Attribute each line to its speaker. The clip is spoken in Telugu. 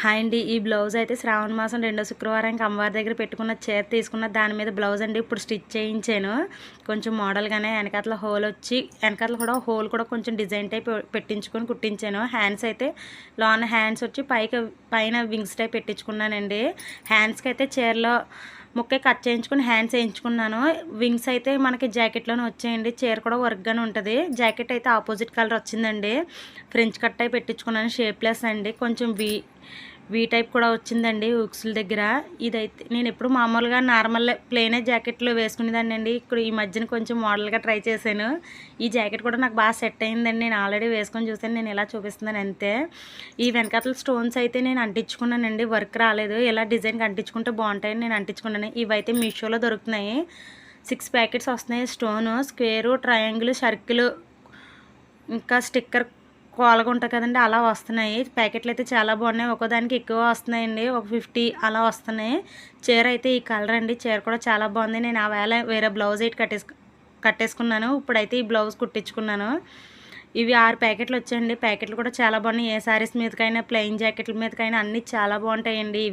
Speaker 1: హాయ్ అండి. ఈ బ్లౌజ్ అయితే శ్రావణ మాసం రెండో శుక్రవారానికి అమ్మవారి దగ్గర పెట్టుకున్న చీర తీసుకున్న దాని మీద బ్లౌజ్ అండి. ఇప్పుడు స్టిచ్ చేయించాను. కొంచెం మోడల్గానే వెనకాతల హోల్ వచ్చి వెనకాతల కూడా హోల్ కూడా కొంచెం డిజైన్ టైప్ పెట్టించుకొని కుట్టించాను. హ్యాండ్స్ అయితే లోన హ్యాండ్స్ వచ్చి పైన వింగ్స్ టైప్ పెట్టించుకున్నానండి. హ్యాండ్స్కి అయితే చీరలో ముక్కే కట్ చేయించుకుని హ్యాండ్స్ వేయించుకున్నాను. వింగ్స్ అయితే మనకి జాకెట్లోనే వచ్చాయండి. చీర కూడా వర్క్గానే ఉంటుంది. జాకెట్ అయితే ఆపోజిట్ కలర్ వచ్చిందండి. ఫ్రెంచ్ కట్ టైప్ పెట్టించుకున్నాను. షేప్లెస్ అండి. కొంచెం వీ టైప్ కూడా వచ్చిందండి ఉక్సుల దగ్గర. ఇదైతే నేను ఎప్పుడు మామూలుగా నార్మల్ ప్లెయినే జాకెట్లో వేసుకునేదాన్ని అండి. ఇప్పుడు ఈ మధ్యన కొంచెం మోడల్గా ట్రై చేశాను. ఈ జాకెట్ కూడా నాకు బాగా సెట్ అయిందండి. నేను ఆల్రెడీ వేసుకొని చూసాను. నేను ఇలా చూపిస్తున్నాను అంతే. ఈ వెనకాతల స్టోన్స్ అయితే నేను అంటించుకున్నానండి. వర్క్ రాలేదు. ఇలా డిజైన్కి అంటించుకుంటే బాగుంటాయని నేను అంటించుకున్నాను. ఇవైతే మీషోలో దొరుకుతున్నాయి. 6 ప్యాకెట్స్ వస్తున్నాయి. స్టోను, స్క్వేరు, ట్రయాంగిల్, సర్కిల్, ఇంకా స్టిక్కర్ కోలగా ఉంటుంది కదండి, అలా వస్తున్నాయి. ప్యాకెట్లు అయితే చాలా బాగున్నాయి. ఒక్కోదానికి ఎక్కువ వస్తున్నాయండి. ఒక 50 అలా వస్తున్నాయి. చీర అయితే ఈ కలర్ అండి. చీర కూడా చాలా బాగుంది. నేను ఆ వేళ వేరే బ్లౌజ్ అయితే కట్టేసుకున్నాను. ఇప్పుడైతే ఈ బ్లౌజ్ కుట్టించుకున్నాను. ఇవి 6 ప్యాకెట్లు వచ్చాయండి. ప్యాకెట్లు కూడా చాలా బాగున్నాయి. ఏ శారీస్ మీదకైనా, ప్లెయిన్ జాకెట్ల మీదకైనా అన్నీ చాలా బాగుంటాయండి ఇవి.